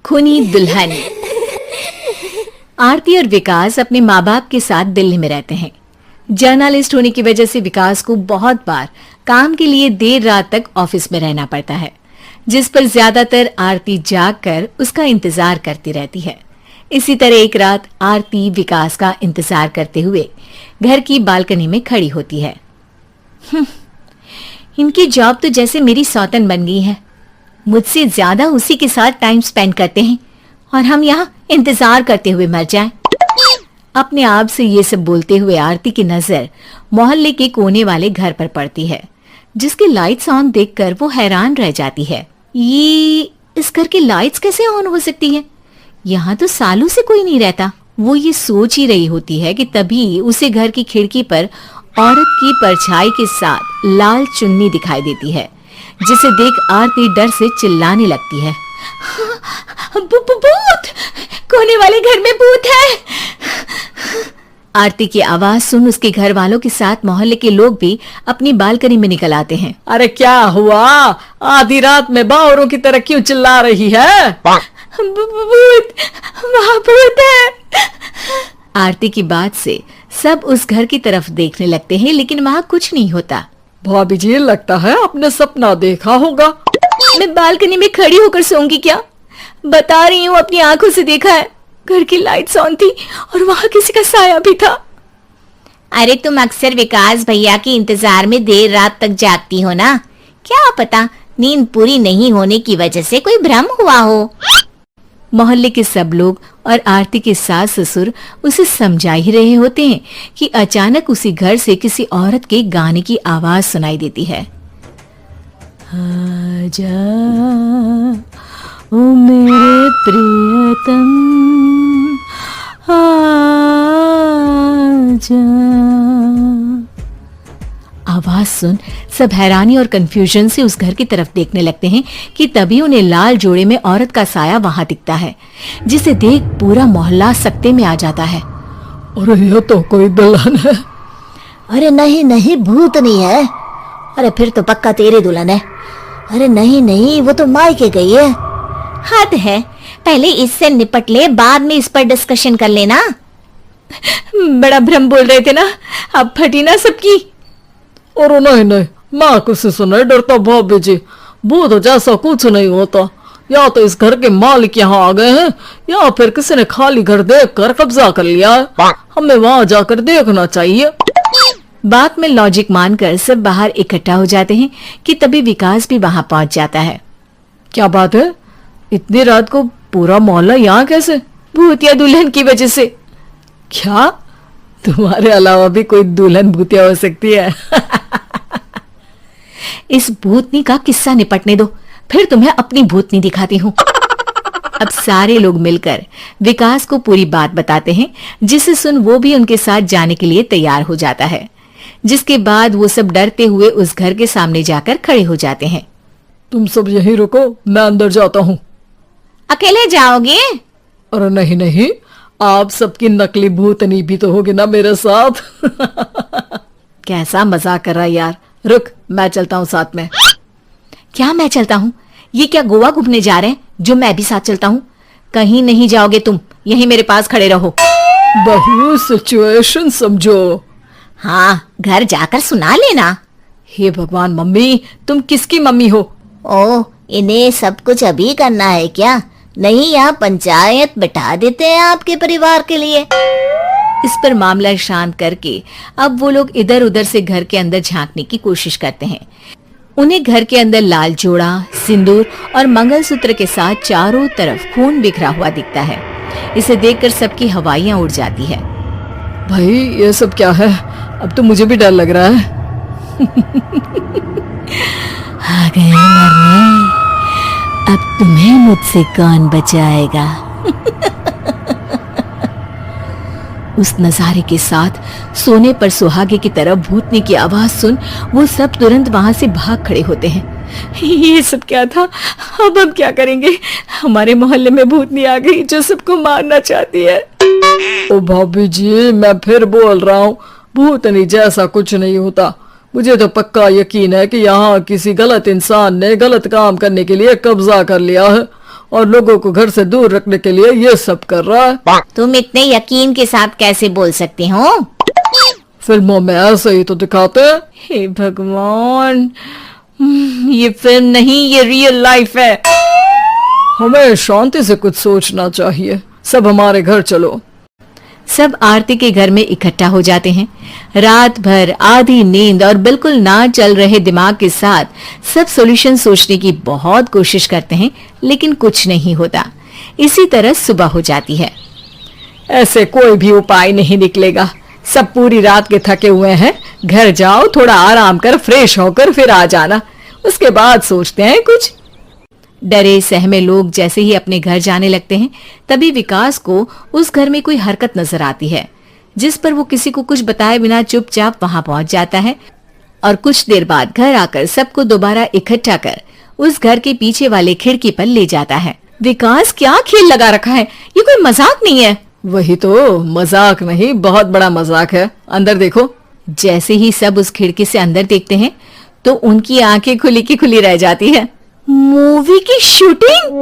खूनी दुल्हन। आरती और विकास अपने माँ बाप के साथ दिल्ली में रहते हैं। जर्नलिस्ट होने की वजह से विकास को बहुत बार काम के लिए देर रात तक ऑफिस में रहना पड़ता है, जिस पर ज्यादातर आरती जाग कर उसका इंतजार करती रहती है। इसी तरह एक रात आरती विकास का इंतजार करते हुए घर की बालकनी में खड़ी होती है। इनकी जॉब तो जैसे मेरी सौतन बन गई है। मुझसे ज्यादा उसी के साथ टाइम स्पेंड करते हैं और हम यहाँ इंतजार करते हुए मर जाएं। अपने आप से ये सब बोलते हुए आरती की नजर मोहल्ले के कोने वाले घर पर पड़ती है, जिसकी लाइट्स ऑन देखकर वो हैरान रह जाती है। ये इस घर की लाइट्स कैसे ऑन हो सकती है? यहाँ तो सालों से कोई नहीं रहता। वो ये सोच ही रही होती है कि तभी उसे घर की खिड़की पर औरत की परछाई के साथ लाल चुन्नी दिखाई देती है, जिसे देख आरती डर से चिल्लाने लगती है। भूत! कोने वाले घर में भूत है! आरती की आवाज सुन उसके घर वालों के साथ मोहल्ले के लोग भी अपनी बालकनी में निकल आते हैं। अरे क्या हुआ? आधी रात में बावरों की तरह क्यों चिल्ला रही है? भूत! वहाँ भूत है! आरती की बात से सब उस घर की तरफ देखने लगते हैं, लेकिन वहाँ कुछ नहीं होता। भाभी जी, लगता है आपने सपना देखा होगा। मैं बालकनी में खड़ी होकर सोऊंगी क्या? बता रही हूँ, अपनी आंखों से देखा है। घर की लाइट्स ऑन थी और वहाँ किसी का साया भी था। अरे तुम अक्सर विकास भैया के इंतजार में देर रात तक जागती हो ना, क्या पता नींद पूरी नहीं होने की वजह से कोई भ्रम हुआ हो। मोहल्ले के सब लोग और आरती के सास ससुर उसे समझा ही रहे होते हैं कि अचानक उसी घर से किसी औरत के गाने की आवाज सुनाई देती है। आजा ओ मेरे प्रियतम आजा। आवाज सुन सब हैरानी और कंफ्यूजन से उस घर की तरफ देखने लगते हैं कि तभी उन्हें लाल जोड़े में औरत का साया वहां दिखता है, जिसे देख पूरा मोहल्ला सकते में आ जाता है। अरे ये तो कोई दुल्हन है। अरे नहीं नहीं, भूत नहीं है। अरे फिर तो पक्का तेरी दुल्हन है। अरे नहीं नहीं, वो तो मायके गई है। हद है, पहले इससे निपट ले, बाद में इस पर डिस्कशन कर लेना। बड़ा भ्रम बोल रहे थे ना, अब फटी ना सबकी। और नहीं नहीं, मैं किसी से नहीं डरता भाभी जी। भूत जैसा कुछ नहीं होता। या तो इस घर के मालिक यहाँ आ गए हैं, या फिर किसी ने खाली घर देखकर कब्जा कर लिया है। हमें वहां जाकर देखना चाहिए। बात में लॉजिक मानकर सब बाहर इकट्ठा हो जाते हैं कि तभी विकास भी वहां पहुंच जाता है। क्या बात है? इतनी रात को पूरा मोहल्ला यहाँ कैसे? भूतिया दुल्हन की वजह से। क्या तुम्हारे अलावा भी कोई दुल्हन भूतिया हो सकती है? इस भूतनी का किस्सा निपटने दो, फिर तुम्हें अपनी भूतनी दिखाती हूँ। अब सारे लोग मिलकर विकास को पूरी बात बताते हैं, जिसे सुन वो भी उनके साथ जाने के लिए तैयार हो जाता है। जिसके बाद वो सब डरते हुए उस घर के सामने जाकर खड़े हो जाते हैं। तुम सब यहीं रुको, मैं अंदर जाता हूँ। अकेले जाओगे? अरे नहीं नहीं, आप सबकी नकली भूतनी भी तो होगी ना मेरे साथ। कैसा मजाक कर रहा है यार। रुक, मैं चलता हूँ साथ में। क्या मैं चलता हूँ? ये क्या गोवा घूमने जा रहे हैं जो मैं भी साथ चलता हूँ? कहीं नहीं जाओगे तुम, यहीं मेरे पास खड़े रहो। बहू सिचुएशन समझो। हाँ, घर जाकर सुना लेना। हे भगवान, मम्मी तुम किसकी मम्मी हो? ओह, इन्हें सब कुछ अभी करना है क्या? नहीं, यहाँ पंचायत बैठा देते हैं आपके परिवार के लिए। इस पर मामला शांत करके अब वो लोग इधर उधर से घर के अंदर झांकने की कोशिश करते हैं। उन्हें घर के अंदर लाल जोड़ा, सिंदूर और मंगलसूत्र के साथ चारों तरफ खून बिखरा हुआ दिखता है। इसे देखकर सबकी हवाइयां उड़ जाती है। भाई ये सब क्या है? अब तो मुझे भी डर लग रहा है। आ गए मरने, अब तुम्हें मुझसे कौन बचाएगा? उस नजारे के साथ सोने पर सुहागे की तरह भूतनी की आवाज सुन वो सब तुरंत वहां से भाग खड़े होते हैं। ये सब क्या था? अब हम क्या करेंगे? हमारे मोहल्ले में भूतनी आ गई जो सबको मारना चाहती है। ओ भाभी जी, मैं फिर बोल रहा हूँ, भूतनी जैसा कुछ नहीं होता। मुझे तो पक्का यकीन है कि यहाँ किसी गलत इंसान ने गलत काम करने के लिए कब्जा कर लिया है और लोगों को घर से दूर रखने के लिए ये सब कर रहा है। तुम इतने यकीन के साथ कैसे बोल सकते हो? फिल्मों में ऐसे ही तो दिखाते हैं। हे भगवान, ये फिल्म नहीं, ये रियल लाइफ है। हमें शांति से कुछ सोचना चाहिए। सब हमारे घर चलो। सब आरती के घर में इकट्ठा हो जाते हैं। रात भर आधी नींद और बिल्कुल ना चल रहे दिमाग के साथ सब सॉल्यूशन सोचने की बहुत कोशिश करते हैं, लेकिन कुछ नहीं होता। इसी तरह सुबह हो जाती है। ऐसे कोई भी उपाय नहीं निकलेगा। सब पूरी रात के थके हुए हैं। घर जाओ, थोड़ा आराम कर, फ्रेश होकर फिर आ जाना, उसके बाद सोचते हैं कुछ। डरे सहमे लोग जैसे ही अपने घर जाने लगते हैं, तभी विकास को उस घर में कोई हरकत नजर आती है, जिस पर वो किसी को कुछ बताए बिना चुपचाप वहां पहुंच जाता है और कुछ देर बाद घर आकर सबको दोबारा इकट्ठा कर उस घर के पीछे वाले खिड़की पर ले जाता है। विकास, क्या खेल लगा रखा है? ये कोई मजाक नहीं है। वही तो, मजाक नहीं, बहुत बड़ा मजाक है। अंदर देखो। जैसे ही सब उस खिड़की से अंदर देखते हैं तो उनकी आंखें खुली की खुली रह जाती है। मूवी की शूटिंग?